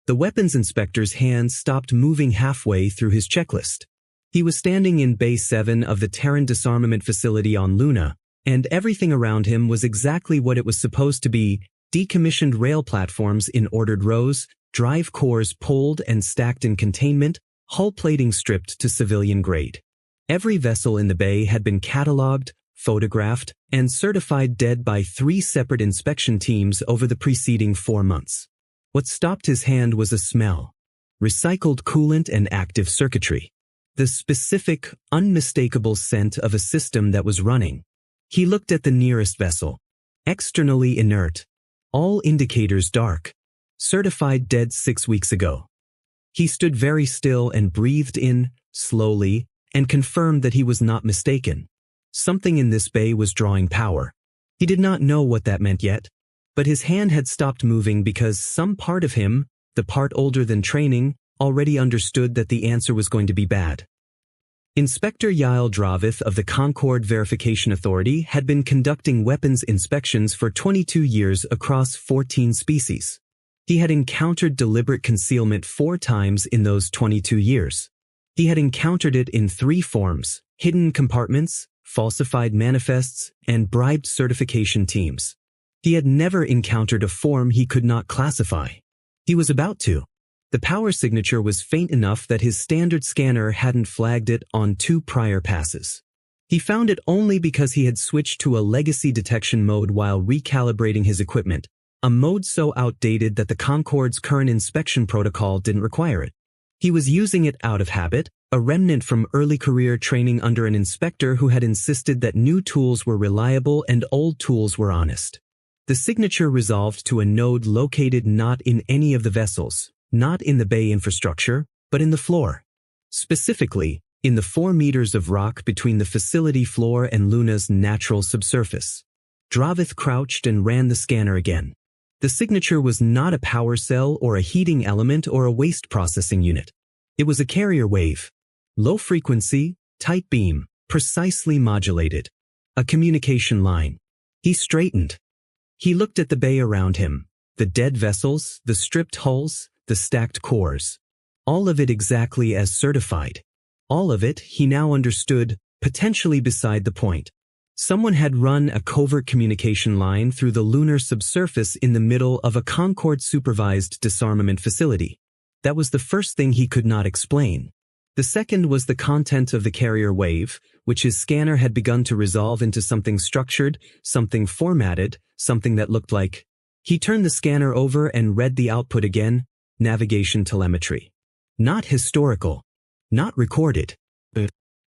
The weapons inspector's hands stopped moving halfway through his checklist. He was standing in Bay 7 of the Terran disarmament facility on Luna, and everything around him was exactly what it was supposed to be: decommissioned rail platforms in ordered rows, drive cores pulled and stacked in containment, hull plating stripped to civilian grade. Every vessel in the bay had been catalogued, photographed, and certified dead by 3 separate inspection teams over the preceding 4 months. What stopped his hand was a smell: recycled coolant and active circuitry. The specific, unmistakable scent of a system that was running. He looked at the nearest vessel. Externally inert. All indicators dark. Certified dead 6 weeks ago. He stood very still and breathed in, slowly, and confirmed that he was not mistaken. Something in this bay was drawing power. He did not know what that meant yet, but his hand had stopped moving because some part of him, the part older than training, already understood that the answer was going to be bad. Inspector Yael Dravith of the Concord Verification Authority had been conducting weapons inspections for 22 years across 14 species. He had encountered deliberate concealment 4 times in those 22 years. He had encountered it in 3 forms: hidden compartments, falsified manifests, and bribed certification teams. He had never encountered a form he could not classify. He was about to. The power signature was faint enough that his standard scanner hadn't flagged it on 2 prior passes. He found it only because he had switched to a legacy detection mode while recalibrating his equipment, a mode so outdated that the Concord's current inspection protocol didn't require it. He was using it out of habit, a remnant from early career training under an inspector who had insisted that new tools were reliable and old tools were honest. The signature resolved to a node located not in any of the vessels, not in the bay infrastructure, but in the floor. Specifically, in the 4 meters of rock between the facility floor and Luna's natural subsurface. Dravith crouched and ran the scanner again. The signature was not a power cell or a heating element or a waste processing unit. It was a carrier wave. Low frequency, tight beam, precisely modulated. A communication line. He straightened. He looked at the bay around him, the dead vessels, the stripped hulls, the stacked cores. All of it exactly as certified. All of it, he now understood, potentially beside the point. Someone had run a covert communication line through the lunar subsurface in the middle of a Concord-supervised disarmament facility. That was the first thing he could not explain. The second was the content of the carrier wave, which his scanner had begun to resolve into something structured, something formatted, something that looked like. He turned the scanner over and read the output again: navigation telemetry. Not historical. Not recorded.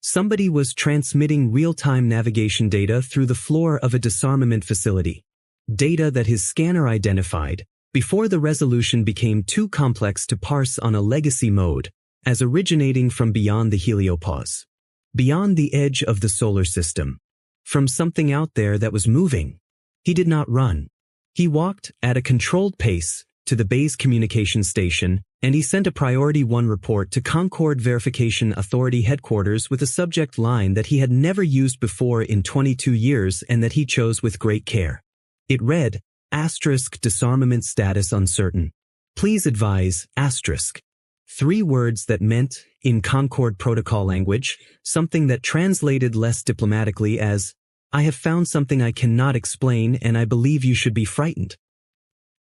Somebody was transmitting real-time navigation data through the floor of a disarmament facility. Data that his scanner identified, before the resolution became too complex to parse on a legacy mode, as originating from beyond the heliopause. Beyond the edge of the solar system. From something out there that was moving. He did not run. He walked, at a controlled pace, to the bay's communication station, and he sent a Priority 1 report to Concord Verification Authority headquarters with a subject line that he had never used before in 22 years and that he chose with great care. It read, *disarmament status uncertain. Please advise, *. 3 words that meant, in Concord protocol language, something that translated less diplomatically as, I have found something I cannot explain and I believe you should be frightened.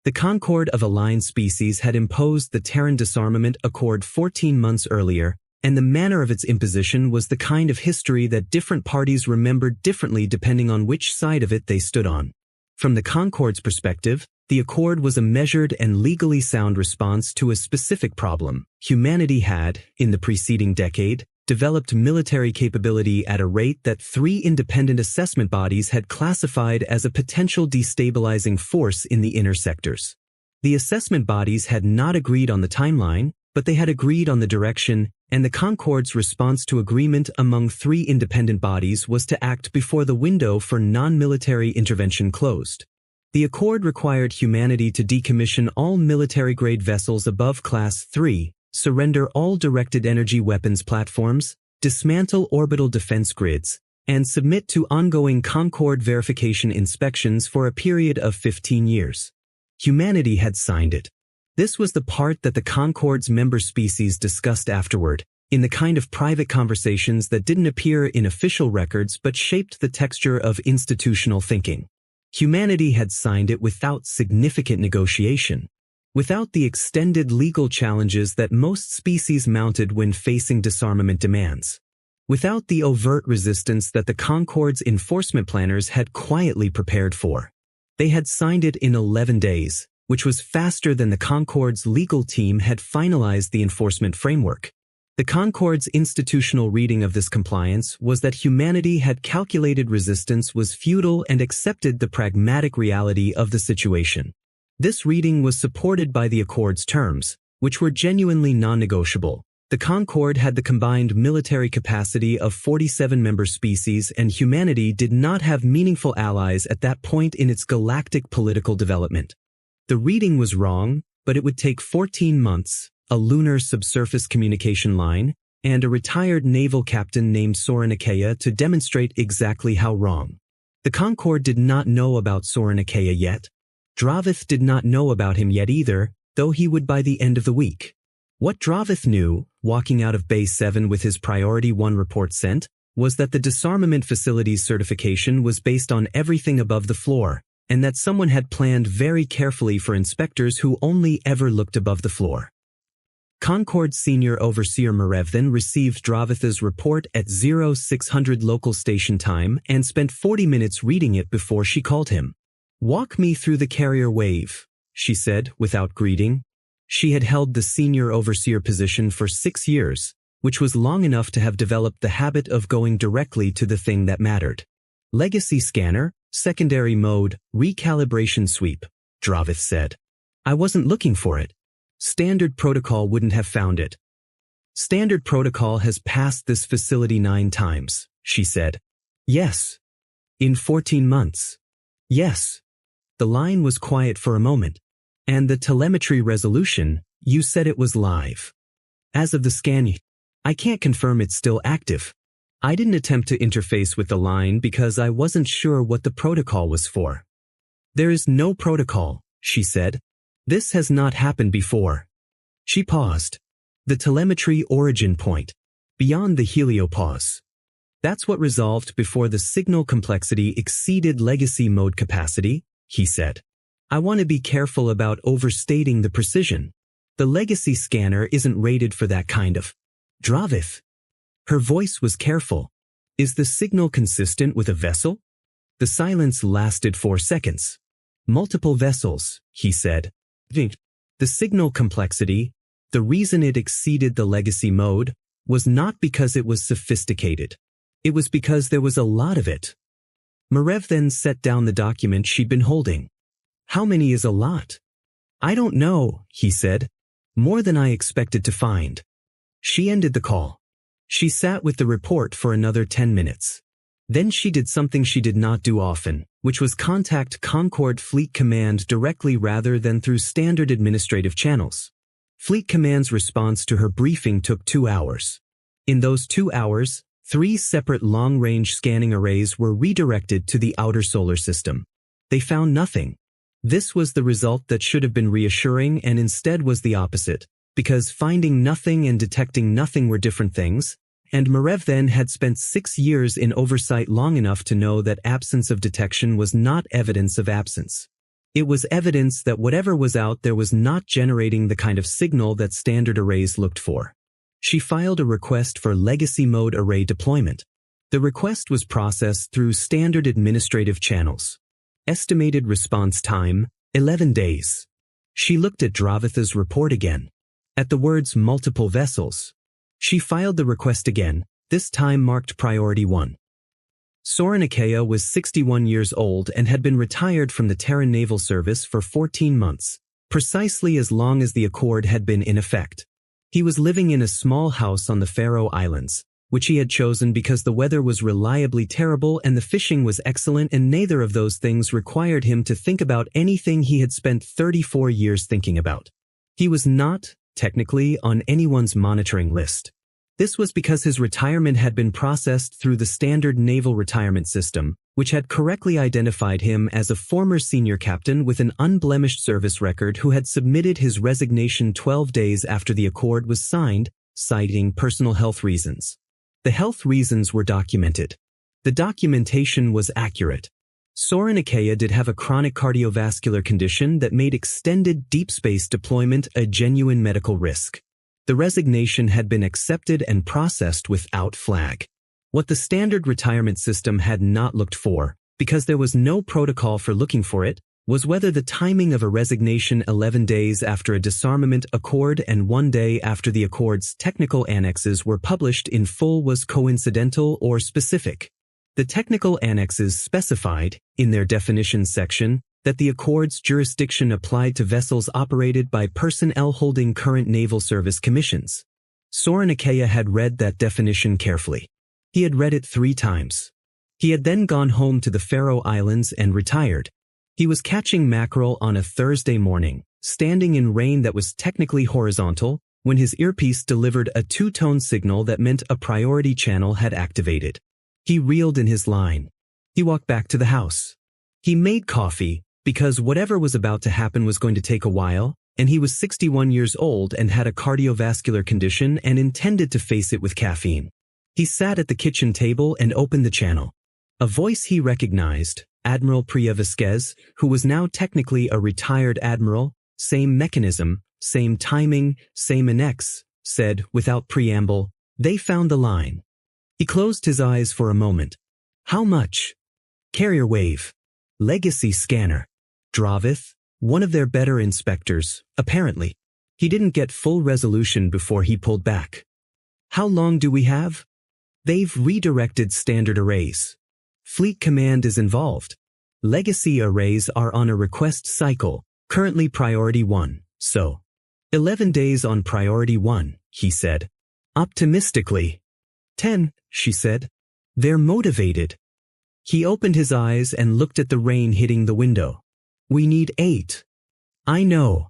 The Concord of aligned species had imposed the Terran Disarmament Accord 14 months earlier, and the manner of its imposition was the kind of history that different parties remembered differently depending on which side of it they stood on. From the Concord's perspective, the Accord was a measured and legally sound response to a specific problem. Humanity had, in the preceding decade, developed military capability at a rate that 3 independent assessment bodies had classified as a potential destabilizing force in the inner sectors. The assessment bodies had not agreed on the timeline, but they had agreed on the direction, and the Concord's response to agreement among 3 independent bodies was to act before the window for non-military intervention closed. The Accord required humanity to decommission all military-grade vessels above Class 3, surrender all directed energy weapons platforms, dismantle orbital defense grids, and submit to ongoing Concord verification inspections for a period of 15 years. Humanity had signed it. This was the part that the Concorde's member species discussed afterward, in the kind of private conversations that didn't appear in official records but shaped the texture of institutional thinking. Humanity had signed it without significant negotiation, without the extended legal challenges that most species mounted when facing disarmament demands, without the overt resistance that the Concorde's enforcement planners had quietly prepared for. They had signed it in 11 days, which was faster than the Concorde's legal team had finalized the enforcement framework. The Concorde's institutional reading of this compliance was that humanity had calculated resistance was futile and accepted the pragmatic reality of the situation. This reading was supported by the Accord's terms, which were genuinely non-negotiable. The Concorde had the combined military capacity of 47 member species, and humanity did not have meaningful allies at that point in its galactic political development. The reading was wrong, but it would take 14 months, a lunar subsurface communication line, and a retired naval captain named Soren Achaia to demonstrate exactly how wrong. The Concorde did not know about Soren Achaia yet. Dravith did not know about him yet either, though he would by the end of the week. What Dravith knew, walking out of Base 7 with his Priority 1 report sent, was that the disarmament facility's certification was based on everything above the floor, and that someone had planned very carefully for inspectors who only ever looked above the floor. Concorde's senior overseer Marev then received Dravith's report at 0600 local station time and spent 40 minutes reading it before she called him. "Walk me through the carrier wave," she said without greeting. She had held the senior overseer position for 6 years, which was long enough to have developed the habit of going directly to the thing that mattered. "Legacy scanner, secondary mode, recalibration sweep," Dravith said. "I wasn't looking for it. Standard protocol wouldn't have found it." "Standard protocol has passed this facility 9 times, she said. "Yes." "In 14 months. "Yes." The line was quiet for a moment. "And the telemetry resolution, you said it was live." "As of the scan, I can't confirm it's still active. I didn't attempt to interface with the line because I wasn't sure what the protocol was for." "There is no protocol," she said. "This has not happened before." She paused. "The telemetry origin point. Beyond the heliopause. That's what resolved before the signal complexity exceeded legacy mode capacity," he said. "I want to be careful about overstating the precision. The legacy scanner isn't rated for that kind of." "Dravith." Her voice was careful. "Is the signal consistent with a vessel?" The silence lasted 4 seconds. "Multiple vessels," he said. "The signal complexity, the reason it exceeded the legacy mode, was not because it was sophisticated. It was because there was a lot of it." Marev then set down the document she'd been holding. "How many is a lot?" "I don't know," he said. "More than I expected to find." She ended the call. She sat with the report for another 10 minutes. Then she did something she did not do often, which was contact Concorde Fleet Command directly rather than through standard administrative channels. Fleet Command's response to her briefing took 2 hours. In those 2 hours, 3 separate long-range scanning arrays were redirected to the outer solar system. They found nothing. This was the result that should have been reassuring and instead was the opposite, because finding nothing and detecting nothing were different things, and Marev then had spent 6 years in oversight long enough to know that absence of detection was not evidence of absence. It was evidence that whatever was out there was not generating the kind of signal that standard arrays looked for. She filed a request for legacy mode array deployment. The request was processed through standard administrative channels. Estimated response time, 11 days. She looked at Dravith's report again. At the words multiple vessels. She filed the request again, this time marked Priority 1. Soren Achaia was 61 years old and had been retired from the Terran Naval Service for 14 months, precisely as long as the Accord had been in effect. He was living in a small house on the Faroe Islands, which he had chosen because the weather was reliably terrible and the fishing was excellent, and neither of those things required him to think about anything he had spent 34 years thinking about. He was not, technically, on anyone's monitoring list. This was because his retirement had been processed through the standard naval retirement system, which had correctly identified him as a former senior captain with an unblemished service record who had submitted his resignation 12 days after the accord was signed, citing personal health reasons. The health reasons were documented. The documentation was accurate. Soren Ikeya did have a chronic cardiovascular condition that made extended deep space deployment a genuine medical risk. The resignation had been accepted and processed without flag. What the standard retirement system had not looked for, because there was no protocol for looking for it, was whether the timing of a resignation 11 days after a disarmament accord and 1 day after the accord's technical annexes were published in full was coincidental or specific. The technical annexes specified, in their definitions section, that the accord's jurisdiction applied to vessels operated by personnel holding current naval service commissions. Soren Ikeya had read that definition carefully. He had read it 3 times. He had then gone home to the Faroe Islands and retired. He was catching mackerel on a Thursday morning, standing in rain that was technically horizontal, when his earpiece delivered a 2-tone signal that meant a priority channel had activated. He reeled in his line. He walked back to the house. He made coffee, because whatever was about to happen was going to take a while, and he was 61 years old and had a cardiovascular condition and intended to face it with caffeine. He sat at the kitchen table and opened the channel. A voice he recognized, Admiral Priya Vasquez, who was now technically a retired admiral, same mechanism, same timing, same annex, said, without preamble, "They found the line." He closed his eyes for a moment. How much? Carrier wave. Legacy scanner. Dravith, one of their better inspectors, apparently. He didn't get full resolution before he pulled back. How long do we have? They've redirected standard arrays. Fleet Command is involved. Legacy arrays are on a request cycle, currently priority 1, so. 11 days on priority 1, he said. Optimistically. 10, she said. They're motivated. He opened his eyes and looked at the rain hitting the window. We need 8. I know.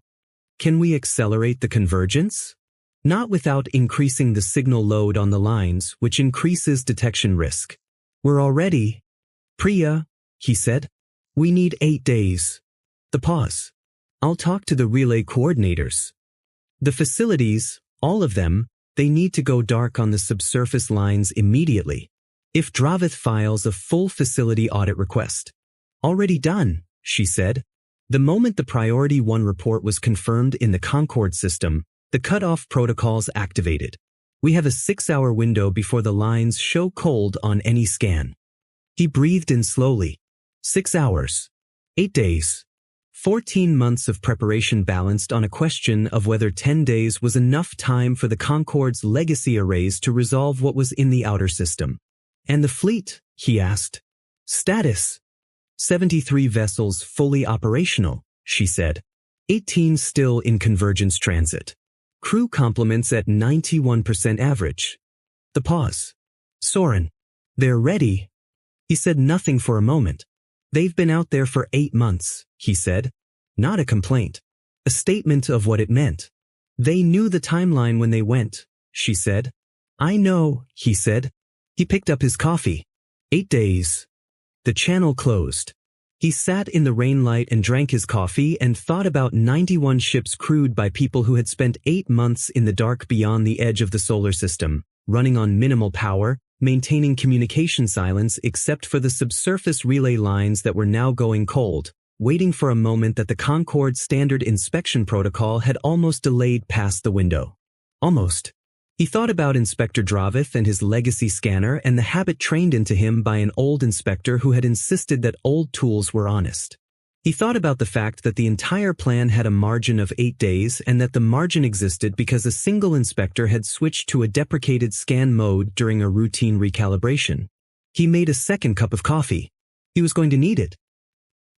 Can we accelerate the convergence? Not without increasing the signal load on the lines, which increases detection risk. We're already. Priya, he said. We need 8 days. The pause. I'll talk to the relay coordinators. The facilities, all of them, they need to go dark on the subsurface lines immediately. If Dravith files a full facility audit request. Already done, she said. The moment the Priority 1 report was confirmed in the Concord system, the cutoff protocols activated. We have a 6-hour window before the lines show cold on any scan. He breathed in slowly. 6 hours. 8 days. 14 months of preparation balanced on a question of whether 10 days was enough time for the Concord's legacy arrays to resolve what was in the outer system. And the fleet, he asked. Status. 73 vessels fully operational, she said. 18 still in convergence transit. Crew complements at 91% average. The pause. Soren. They're ready. He said nothing for a moment. They've been out there for 8 months, he said. Not a complaint. A statement of what it meant. They knew the timeline when they went, she said. I know, he said. He picked up his coffee. 8 days. The channel closed. He sat in the rainlight and drank his coffee and thought about 91 ships crewed by people who had spent 8 months in the dark beyond the edge of the solar system, running on minimal power, maintaining communication silence except for the subsurface relay lines that were now going cold, waiting for a moment that the Concorde standard inspection protocol had almost delayed past the window. Almost. He thought about Inspector Dravith and his legacy scanner and the habit trained into him by an old inspector who had insisted that old tools were honest. He thought about the fact that the entire plan had a margin of 8 days and that the margin existed because a single inspector had switched to a deprecated scan mode during a routine recalibration. He made a second cup of coffee. He was going to need it.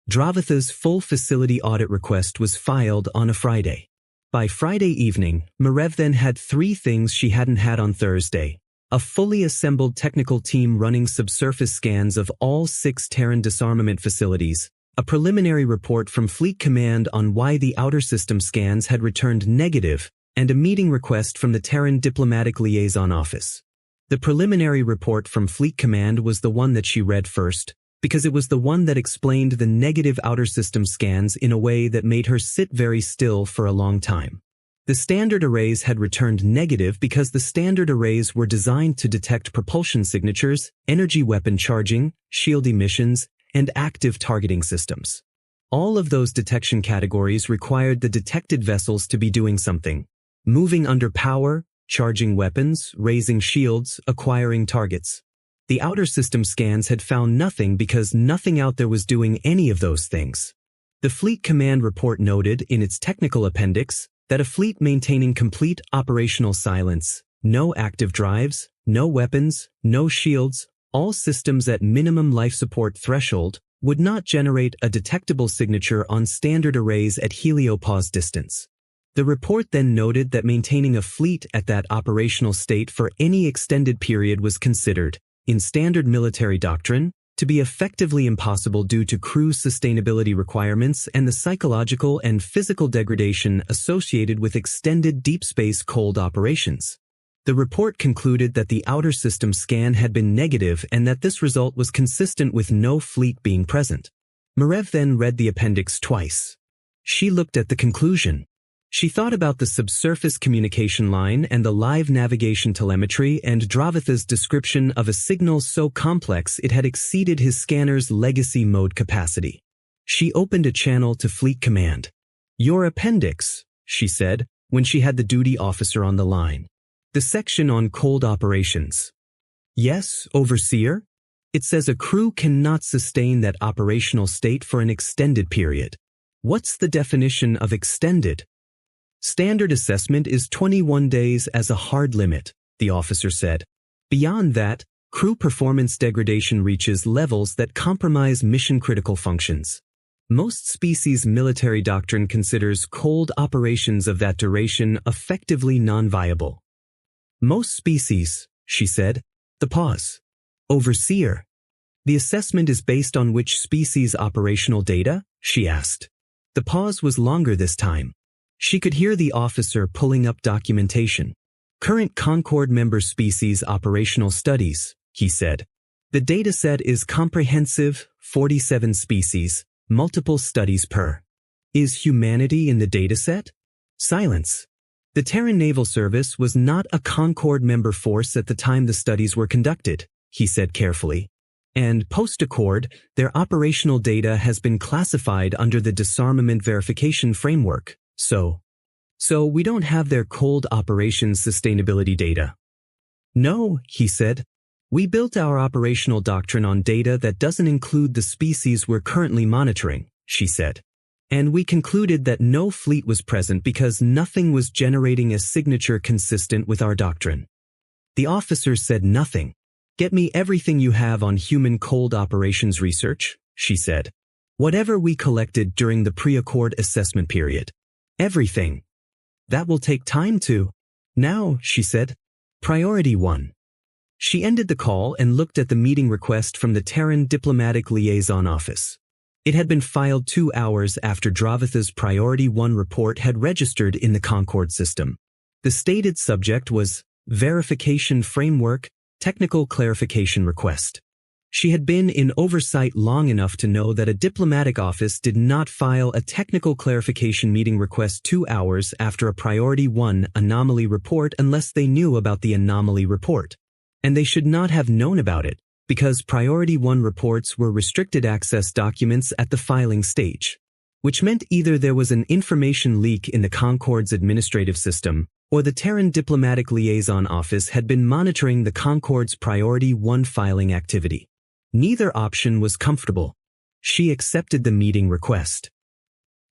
Dravith's full facility audit request was filed on a Friday. By Friday evening, Marev then had 3 things she hadn't had on Thursday. A fully assembled technical team running subsurface scans of all 6 Terran disarmament facilities, a preliminary report from Fleet Command on why the outer system scans had returned negative, and a meeting request from the Terran Diplomatic Liaison Office. The preliminary report from Fleet Command was the one that she read first, because it was the one that explained the negative outer system scans in a way that made her sit very still for a long time. The standard arrays had returned negative because the standard arrays were designed to detect propulsion signatures, energy weapon charging, shield emissions, and active targeting systems. All of those detection categories required the detected vessels to be doing something: moving under power, charging weapons, raising shields, acquiring targets. The outer system scans had found nothing because nothing out there was doing any of those things. The Fleet Command Report noted in its technical appendix that a fleet maintaining complete operational silence, no active drives, no weapons, no shields, all systems at minimum life support threshold, would not generate a detectable signature on standard arrays at heliopause distance. The report then noted that maintaining a fleet at that operational state for any extended period was considered, in standard military doctrine, to be effectively impossible due to crew sustainability requirements and the psychological and physical degradation associated with extended deep space cold operations. The report concluded that the outer system scan had been negative and that this result was consistent with no fleet being present. Marev then read the appendix twice. She looked at the conclusion. She thought about the subsurface communication line and the live navigation telemetry and Dravatha's description of a signal so complex it had exceeded his scanner's legacy mode capacity. She opened a channel to Fleet Command. "Your appendix," she said, when she had the duty officer on the line. "The section on cold operations." "Yes, Overseer?" "It says a crew cannot sustain that operational state for an extended period." "What's the definition of extended?" "Standard assessment is 21 days as a hard limit," the officer said. "Beyond that, crew performance degradation reaches levels that compromise mission-critical functions. Most species' military doctrine considers cold operations of that duration effectively non-viable." "Most species," she said. The pause. "Overseer. The assessment is based on which species' operational data?" she asked. The pause was longer this time. She could hear the officer pulling up documentation. "Current Concord member species operational studies," he said. "The dataset is comprehensive, 47 species, multiple studies per." "Is humanity in the dataset?" Silence. The Terran Naval Service was not a Concord member force at the time the studies were conducted, he said carefully. And post-accord, their operational data has been classified under the Disarmament Verification Framework. So we don't have their cold operations sustainability data." "No," he said. "We built our operational doctrine on data that doesn't include the species we're currently monitoring," she said. "And we concluded that no fleet was present because nothing was generating a signature consistent with our doctrine." The officer said nothing. "Get me everything you have on human cold operations research," she said. "Whatever we collected during the pre-accord assessment period. Everything." "That will take time to." "Now," she said. "Priority 1. She ended the call and looked at the meeting request from the Terran Diplomatic Liaison Office. It had been filed 2 hours after Dravatha's Priority 1 report had registered in the Concord system. The stated subject was Verification Framework, Technical Clarification Request. She had been in oversight long enough to know that a diplomatic office did not file a technical clarification meeting request 2 hours after a Priority 1 anomaly report unless they knew about the anomaly report. And they should not have known about it, because Priority 1 reports were restricted access documents at the filing stage, which meant either there was an information leak in the Concord's administrative system, or the Terran Diplomatic Liaison Office had been monitoring the Concord's Priority 1 filing activity. Neither option was comfortable. She accepted the meeting request.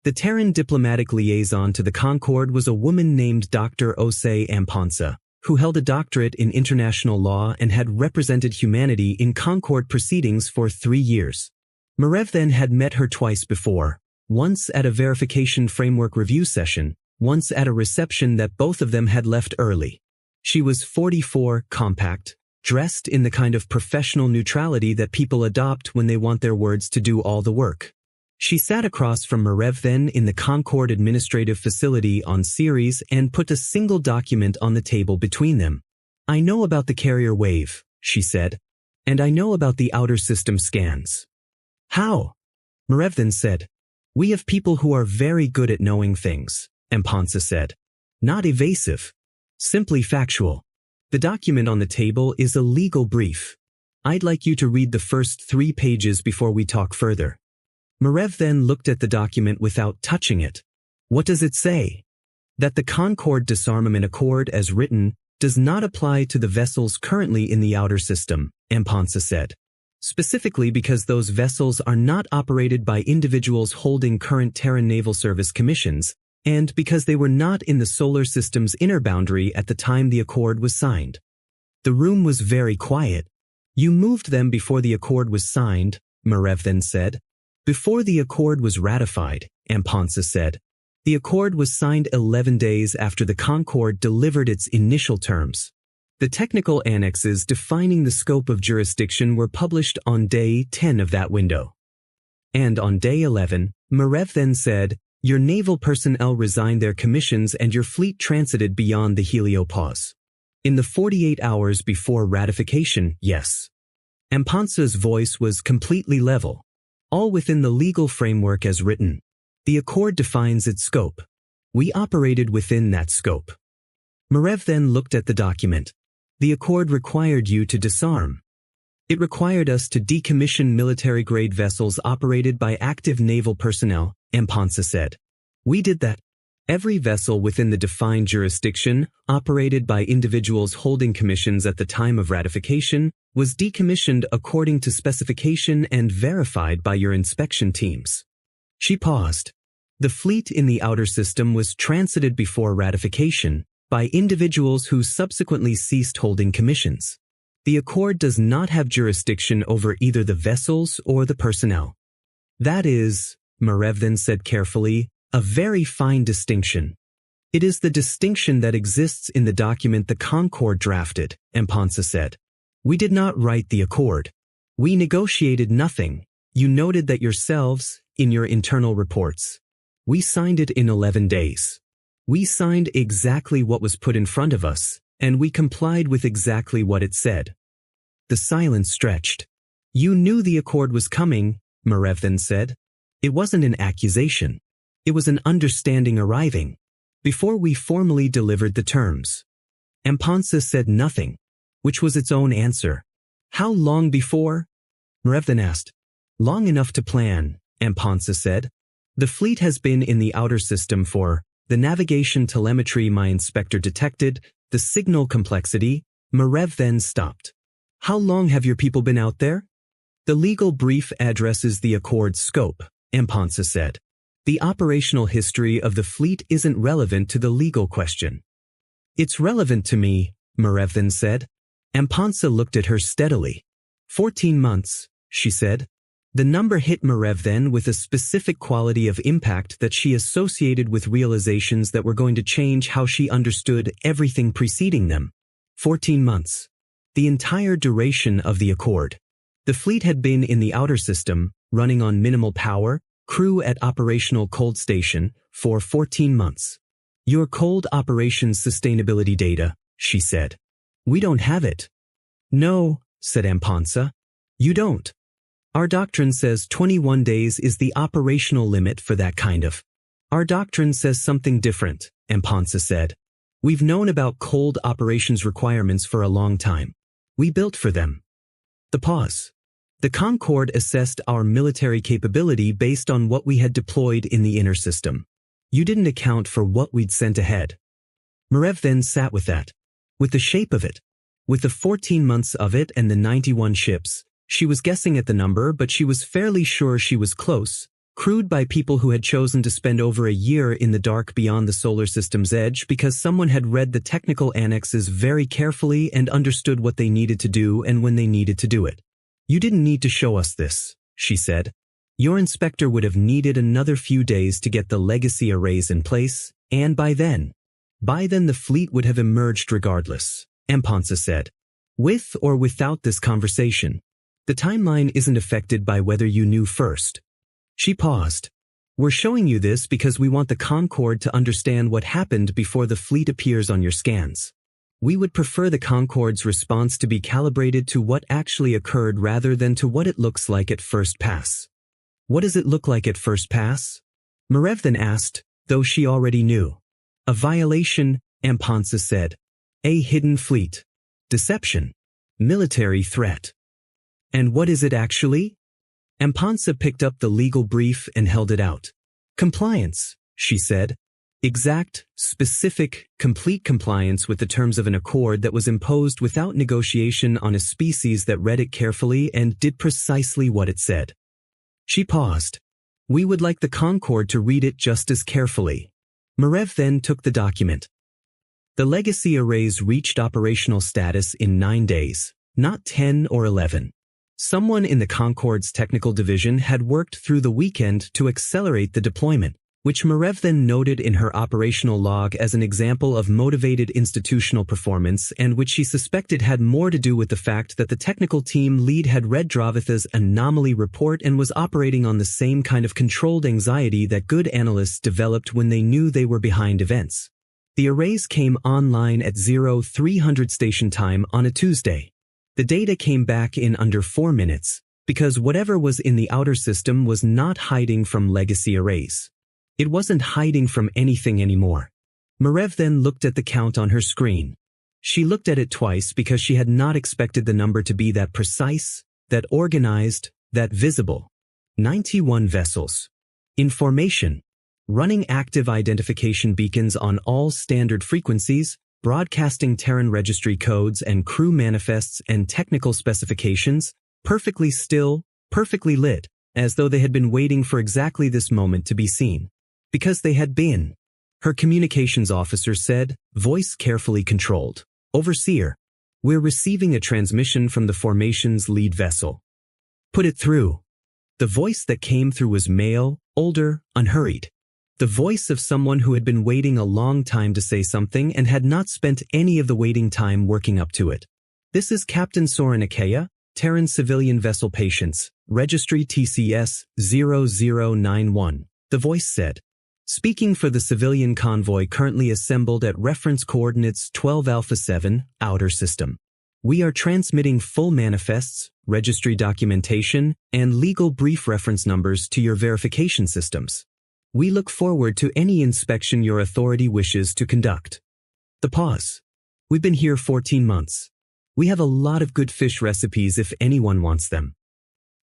The Terran Diplomatic Liaison to the Concord was a woman named Dr. Osei Amponsa, who held a doctorate in international law and had represented humanity in Concord proceedings for 3 years. Marev then had met her twice before, once at a verification framework review session, once at a reception that both of them had left early. She was 44, compact, dressed in the kind of professional neutrality that people adopt when they want their words to do all the work. She sat across from Marev then in the Concord administrative facility on Ceres and put a single document on the table between them. "I know about the carrier wave," she said, "and I know about the outer system scans. How? Merev then said. We have people who are very good at knowing things, Amponsa said. Not evasive. Simply factual. The document on the table is a legal brief. I'd like you to read the first 3 pages before we talk further. Merev then looked at the document without touching it. What does it say? That the Concord Disarmament Accord as written does not apply to the vessels currently in the outer system, Amponsa said. Specifically because those vessels are not operated by individuals holding current Terran Naval Service commissions, and because they were not in the solar system's inner boundary at the time the accord was signed. The room was very quiet. You moved them before the accord was signed, Merev then said. Before the accord was ratified, Amponsa said. The accord was signed 11 days after the Concord delivered its initial terms. The technical annexes defining the scope of jurisdiction were published on day 10 of that window. And on day 11, Merev then said, your naval personnel resigned their commissions and your fleet transited beyond the heliopause. In the 48 hours before ratification, yes. Amponsa's voice was completely level. All within the legal framework as written. The accord defines its scope. We operated within that scope. Merev then looked at the document. The accord required you to disarm. It required us to decommission military-grade vessels operated by active naval personnel, Amponsa said. We did that. Every vessel within the defined jurisdiction, operated by individuals holding commissions at the time of ratification, was decommissioned according to specification and verified by your inspection teams. She paused. The fleet in the outer system was transited before ratification by individuals who subsequently ceased holding commissions. The accord does not have jurisdiction over either the vessels or the personnel. That is, Merev then said carefully, a very fine distinction. It is the distinction that exists in the document the Concord drafted, Amponsa said. We did not write the accord. We negotiated nothing. You noted that yourselves, in your internal reports. We signed it in 11 days. We signed exactly what was put in front of us, and we complied with exactly what it said. The silence stretched. You knew the accord was coming, Merev then said. It wasn't an accusation. It was an understanding arriving. Before we formally delivered the terms. Amponsa said nothing, which was its own answer. How long before? Merev then asked. Long enough to plan, Amponsa said. The fleet has been in the outer system for the navigation telemetry my inspector detected, the signal complexity. Merev then stopped. How long have your people been out there? The legal brief addresses the accord's scope, Amponsa said. The operational history of the fleet isn't relevant to the legal question. It's relevant to me, Merev then said. Amponsa looked at her steadily. 14 months, she said. The number hit Merev then with a specific quality of impact that she associated with realizations that were going to change how she understood everything preceding them. 14 months. The entire duration of the accord. The fleet had been in the outer system, running on minimal power, crew at operational cold station, for 14 months. Your cold operations sustainability data, she said. We don't have it. No, said Amponsa. You don't. Our doctrine says 21 days is the operational limit for that kind of. Our doctrine says something different, Amponsa said. We've known about cold operations requirements for a long time. We built for them. The pause. The Concord assessed our military capability based on what we had deployed in the inner system. You didn't account for what we'd sent ahead. Merev then sat with that. With the shape of it. With the 14 months of it and the 91 ships. She was guessing at the number, but she was fairly sure she was close, crewed by people who had chosen to spend over a year in the dark beyond the solar system's edge because someone had read the technical annexes very carefully and understood what they needed to do and when they needed to do it. You didn't need to show us this, she said. Your inspector would have needed another few days to get the legacy arrays in place, and by then the fleet would have emerged regardless, Amponsa said. With or without this conversation. The timeline isn't affected by whether you knew first. She paused. We're showing you this because we want the Concord to understand what happened before the fleet appears on your scans. We would prefer the Concord's response to be calibrated to what actually occurred rather than to what it looks like at first pass. What does it look like at first pass? Marev then asked, though she already knew. A violation, Ampansa said. A hidden fleet. Deception. Military threat. And what is it actually? Ampansa picked up the legal brief and held it out. Compliance, she said. Exact, specific, complete compliance with the terms of an accord that was imposed without negotiation on a species that read it carefully and did precisely what it said. She paused. We would like the Concord to read it just as carefully. Marev then took the document. The legacy arrays reached operational status in 9 days, not 10 or 11. Someone in the Concord's technical division had worked through the weekend to accelerate the deployment, which Marev then noted in her operational log as an example of motivated institutional performance and which she suspected had more to do with the fact that the technical team lead had read Dravitha's anomaly report and was operating on the same kind of controlled anxiety that good analysts developed when they knew they were behind events. The arrays came online at 0300 station time on a Tuesday. The data came back in under 4 minutes, because whatever was in the outer system was not hiding from legacy arrays. It wasn't hiding from anything anymore. Marev then looked at the count on her screen. She looked at it twice because she had not expected the number to be that precise, that organized, that visible. 91 vessels. In formation. Running active identification beacons on all standard frequencies, broadcasting Terran registry codes and crew manifests and technical specifications, perfectly still, perfectly lit, as though they had been waiting for exactly this moment to be seen. Because they had been. Her communications officer said, voice carefully controlled. Overseer. We're receiving a transmission from the formation's lead vessel. Put it through. The voice that came through was male, older, unhurried. The voice of someone who had been waiting a long time to say something and had not spent any of the waiting time working up to it. This is Captain Soren Akea, Terran Civilian Vessel Patience, Registry TCS 0091, the voice said. Speaking for the civilian convoy currently assembled at reference coordinates 12 Alpha 7, Outer System. We are transmitting full manifests, registry documentation, and legal brief reference numbers to your verification systems. We look forward to any inspection your authority wishes to conduct. The pause. We've been here 14 months. We have a lot of good fish recipes if anyone wants them.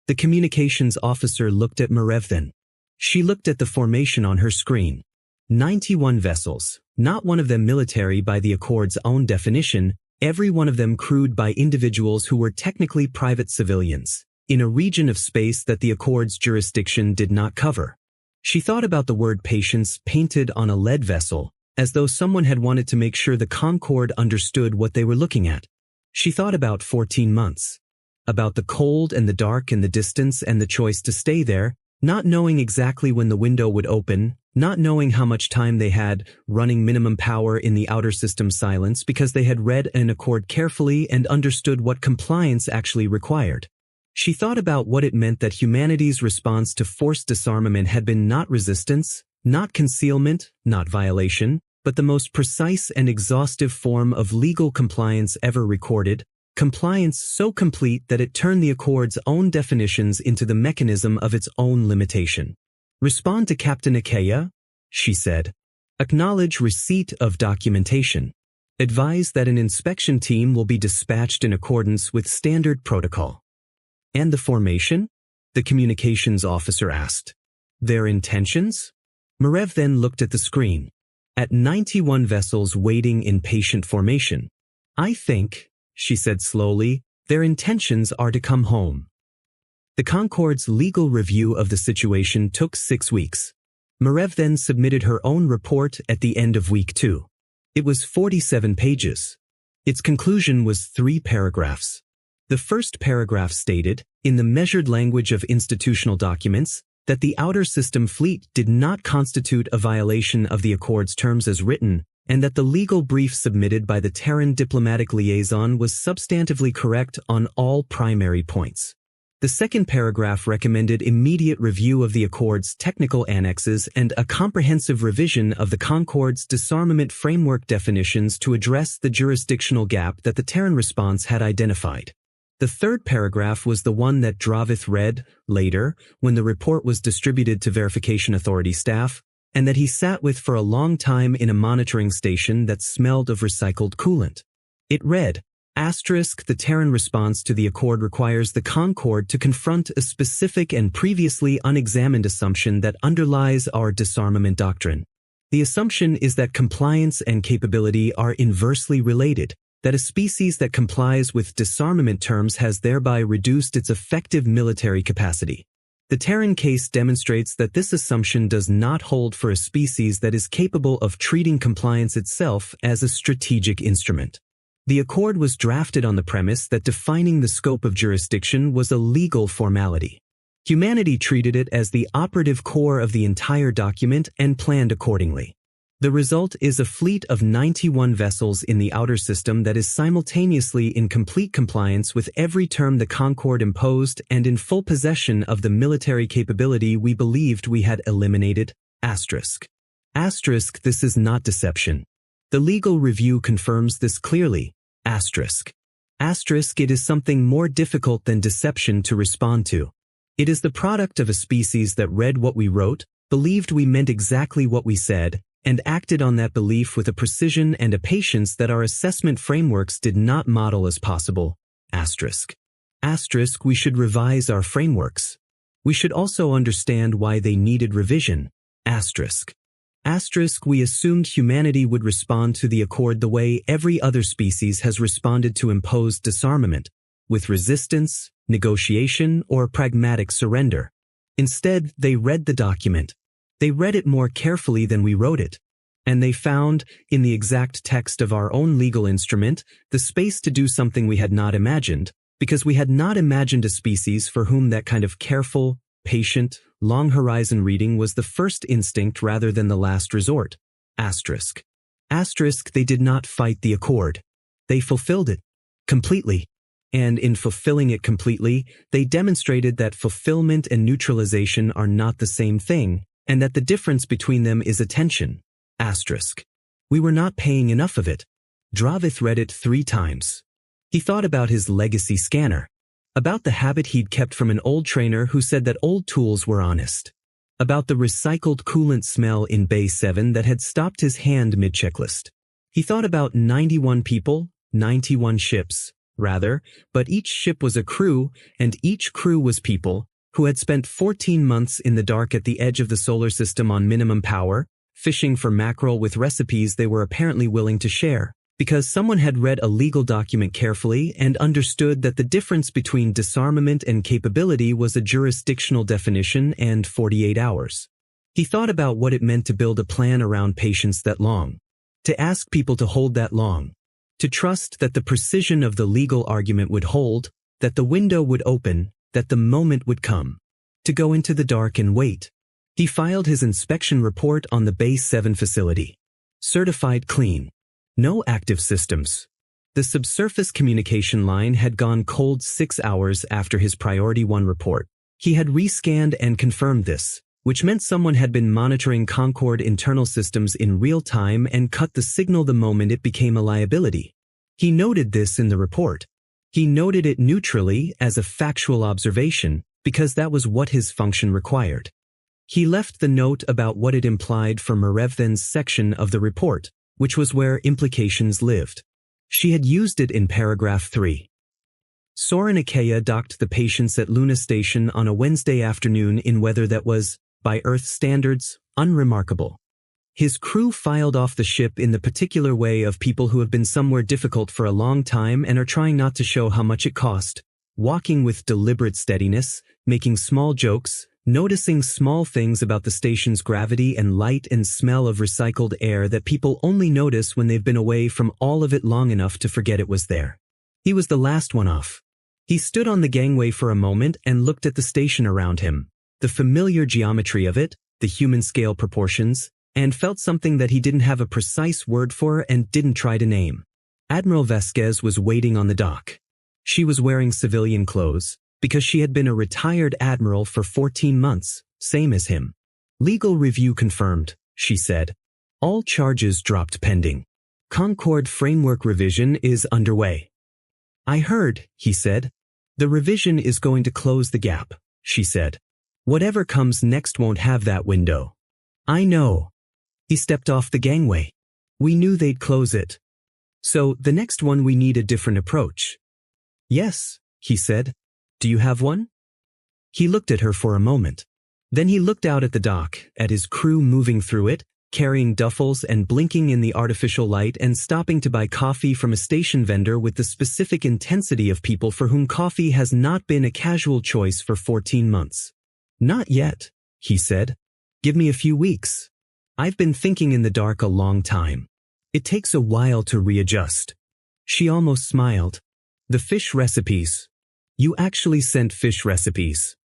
The communications officer looked at Marev then. She looked at the formation on her screen. 91 vessels, not one of them military by the Accord's own definition, every one of them crewed by individuals who were technically private civilians, in a region of space that the Accord's jurisdiction did not cover. She thought about the word patience painted on a lead vessel, as though someone had wanted to make sure the Concorde understood what they were looking at. She thought about 14 months. About the cold and the dark and the distance and the choice to stay there, not knowing exactly when the window would open, not knowing how much time they had, running minimum power in the outer system silence because they had read an accord carefully and understood what compliance actually required. She thought about what it meant that humanity's response to forced disarmament had been not resistance, not concealment, not violation, but the most precise and exhaustive form of legal compliance ever recorded, compliance so complete that it turned the Accord's own definitions into the mechanism of its own limitation. Respond to Captain Akea, she said. Acknowledge receipt of documentation. Advise that an inspection team will be dispatched in accordance with standard protocol. And the formation? The communications officer asked. Their intentions? Marev then looked at the screen. At 91 vessels waiting in patient formation. I think, she said slowly, their intentions are to come home. The Concorde's legal review of the situation took 6 weeks. Marev then submitted her own report at the end of week 2. It was 47 pages. Its conclusion was 3 paragraphs. The first paragraph stated, in the measured language of institutional documents, that the Outer System Fleet did not constitute a violation of the Accord's terms as written, and that the legal brief submitted by the Terran diplomatic liaison was substantively correct on all primary points. The second paragraph recommended immediate review of the Accord's technical annexes and a comprehensive revision of the Concorde's disarmament framework definitions to address the jurisdictional gap that the Terran response had identified. The third paragraph was the one that Dravith read later when the report was distributed to verification authority staff, and that he sat with for a long time in a monitoring station that smelled of recycled coolant. It read, the Terran response to the Accord requires the Concord to confront a specific and previously unexamined assumption that underlies our disarmament doctrine. The assumption is that compliance and capability are inversely related, that a species that complies with disarmament terms has thereby reduced its effective military capacity. The Terran case demonstrates that this assumption does not hold for a species that is capable of treating compliance itself as a strategic instrument. The Accord was drafted on the premise that defining the scope of jurisdiction was a legal formality. Humanity treated it as the operative core of the entire document and planned accordingly. The result is a fleet of 91 vessels in the outer system that is simultaneously in complete compliance with every term the Concord imposed and in full possession of the military capability we believed we had eliminated. This is not deception. The legal review confirms this clearly. It is something more difficult than deception to respond to. It is the product of a species that read what we wrote, believed we meant exactly what we said, and acted on that belief with a precision and a patience that our assessment frameworks did not model as possible. We should revise our frameworks. We should also understand why they needed revision. We assumed humanity would respond to the Accord the way every other species has responded to imposed disarmament, with resistance, negotiation, or pragmatic surrender. Instead, they read the document. They read it more carefully than we wrote it. And they found, in the exact text of our own legal instrument, the space to do something we had not imagined, because we had not imagined a species for whom that kind of careful, patient, long-horizon reading was the first instinct rather than the last resort. They did not fight the Accord. They fulfilled it. Completely. And in fulfilling it completely, they demonstrated that fulfillment and neutralization are not the same thing, and that the difference between them is attention. We were not paying enough of it. Dravith read it 3 times. He thought about his legacy scanner. About the habit he'd kept from an old trainer who said that old tools were honest. About the recycled coolant smell in Bay 7 that had stopped his hand mid-checklist. He thought about 91 people, 91 ships, rather, but each ship was a crew, and each crew was people, who had spent 14 months in the dark at the edge of the solar system on minimum power, fishing for mackerel with recipes they were apparently willing to share, because someone had read a legal document carefully and understood that the difference between disarmament and capability was a jurisdictional definition and 48 hours. He thought about what it meant to build a plan around patience that long, to ask people to hold that long, to trust that the precision of the legal argument would hold, that the window would open, that the moment would come, to go into the dark and wait. He filed his inspection report on the Base 7 facility. Certified clean. No active systems. The subsurface communication line had gone cold 6 hours after his Priority 1 report. He had rescanned and confirmed this, which meant someone had been monitoring Concord internal systems in real time and cut the signal the moment it became a liability. He noted this in the report. He noted it neutrally as a factual observation because that was what his function required. He left the note about what it implied for Merevthen's section of the report, which was where implications lived. She had used it in paragraph 3. Soren Ikea docked the patients at Luna Station on a Wednesday afternoon in weather that was, by Earth standards, unremarkable. His crew filed off the ship in the particular way of people who have been somewhere difficult for a long time and are trying not to show how much it cost, walking with deliberate steadiness, making small jokes, noticing small things about the station's gravity and light and smell of recycled air that people only notice when they've been away from all of it long enough to forget it was there. He was the last one off. He stood on the gangway for a moment and looked at the station around him, the familiar geometry of it, the human scale proportions, and felt something that he didn't have a precise word for and didn't try to name. Admiral Vasquez was waiting on the dock. She was wearing civilian clothes, because she had been a retired admiral for 14 months, same as him. Legal review confirmed, she said. All charges dropped pending. Concord framework revision is underway. I heard, he said. The revision is going to close the gap, she said. Whatever comes next won't have that window. I know. He stepped off the gangway. We knew they'd close it. So, the next one we need a different approach. Yes, he said. Do you have one? He looked at her for a moment. Then he looked out at the dock, at his crew moving through it, carrying duffels and blinking in the artificial light and stopping to buy coffee from a station vendor with the specific intensity of people for whom coffee has not been a casual choice for 14 months. Not yet, he said. Give me a few weeks. I've been thinking in the dark a long time. It takes a while to readjust. She almost smiled. The fish recipes. You actually sent fish recipes.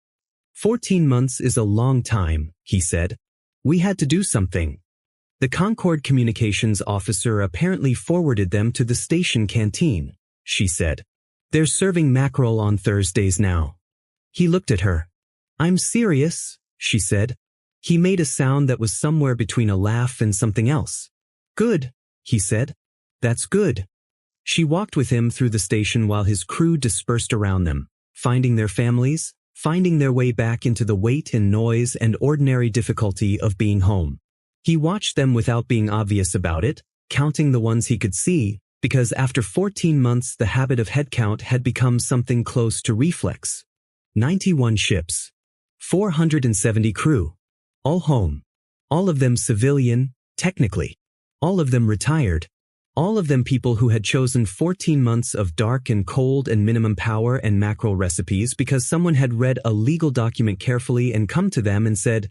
14 months is a long time, he said. We had to do something. The Concord communications officer apparently forwarded them to the station canteen, she said. They're serving mackerel on Thursdays now. He looked at her. I'm serious, she said. He made a sound that was somewhere between a laugh and something else. Good, he said. That's good. She walked with him through the station while his crew dispersed around them, finding their families, finding their way back into the weight and noise and ordinary difficulty of being home. He watched them without being obvious about it, counting the ones he could see, because after 14 months the habit of head count had become something close to reflex. 91 ships. 470 crew. All home. All of them civilian, technically. All of them retired. All of them people who had chosen 14 months of dark and cold and minimum power and mackerel recipes because someone had read a legal document carefully and come to them and said,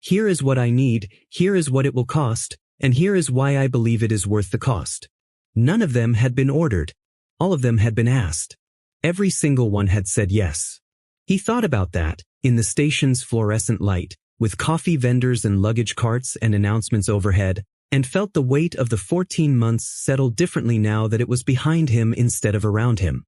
here is what I need, here is what it will cost, and here is why I believe it is worth the cost. None of them had been ordered. All of them had been asked. Every single one had said yes. He thought about that, in the station's fluorescent light, with coffee vendors and luggage carts and announcements overhead, and felt the weight of the 14 months settle differently now that it was behind him instead of around him.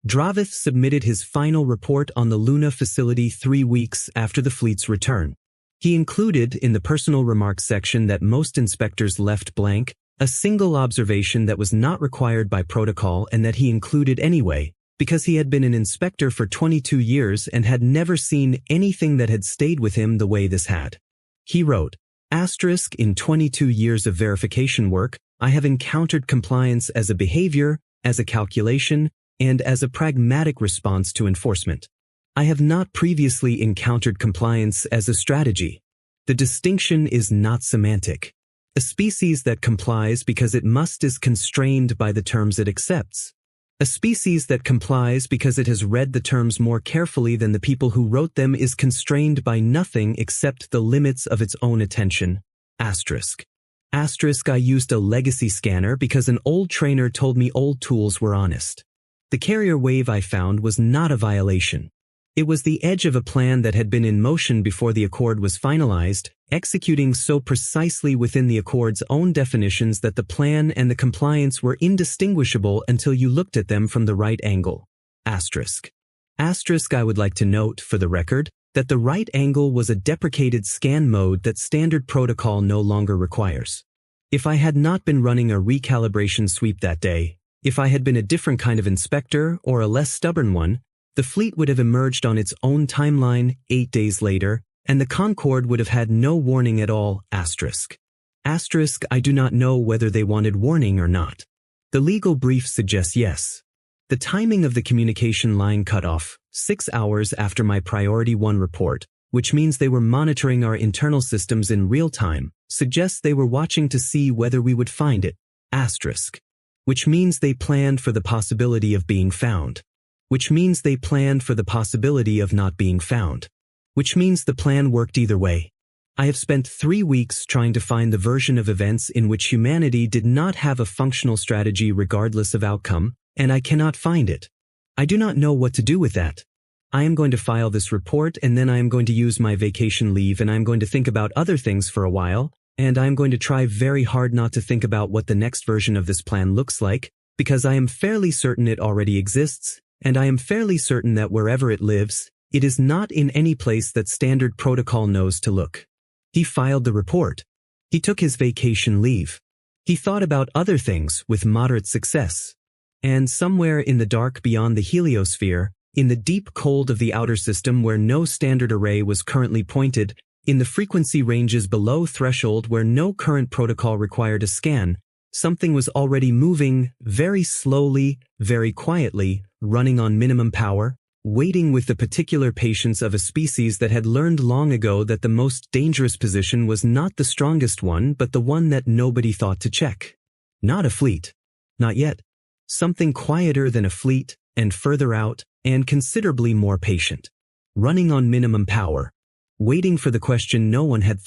Dravith submitted his final report on the Luna facility 3 weeks after the fleet's return. He included, in the personal remarks section that most inspectors left blank, a single observation that was not required by protocol and that he included anyway, because he had been an inspector for 22 years and had never seen anything that had stayed with him the way this had. He wrote, Asterisk, in 22 years of verification work, I have encountered compliance as a behavior, as a calculation, and as a pragmatic response to enforcement. I have not previously encountered compliance as a strategy. The distinction is not semantic. A species that complies because it must is constrained by the terms it accepts. A species that complies because it has read the terms more carefully than the people who wrote them is constrained by nothing except the limits of its own attention. Asterisk. Asterisk, I used a legacy scanner because an old trainer told me old tools were honest. The carrier wave I found was not a violation. It was the edge of a plan that had been in motion before the accord was finalized, executing so precisely within the accord's own definitions that the plan and the compliance were indistinguishable until you looked at them from the right angle. Asterisk. Asterisk, I would like to note, for the record, that the right angle was a deprecated scan mode that standard protocol no longer requires. If I had not been running a recalibration sweep that day, if I had been a different kind of inspector or a less stubborn one, the fleet would have emerged on its own timeline 8 days later, and the Concorde would have had no warning at all. Asterisk. Asterisk, I do not know whether they wanted warning or not. The legal brief suggests yes. The timing of the communication line cut off, 6 hours after my Priority 1 report, which means they were monitoring our internal systems in real time, suggests they were watching to see whether we would find it. Asterisk. Which means they planned for the possibility of being found. Which means they planned for the possibility of not being found. Which means the plan worked either way. I have spent 3 weeks trying to find the version of events in which humanity did not have a functional strategy regardless of outcome, and I cannot find it. I do not know what to do with that. I am going to file this report and then I am going to use my vacation leave and I am going to think about other things for a while, and I am going to try very hard not to think about what the next version of this plan looks like, because I am fairly certain it already exists, and I am fairly certain that wherever it lives, it is not in any place that standard protocol knows to look. He filed the report. He took his vacation leave. He thought about other things with moderate success. And somewhere in the dark beyond the heliosphere, In the deep cold of the outer system where no standard array was currently pointed, in the frequency ranges below threshold where no current protocol required a scan, something was already moving, very slowly, very quietly, running on minimum power, waiting with the particular patience of a species that had learned long ago that the most dangerous position was not the strongest one but the one that nobody thought to check. Not a fleet. Not yet. Something quieter than a fleet, and further out, and considerably more patient. Running on minimum power. Waiting for the question no one had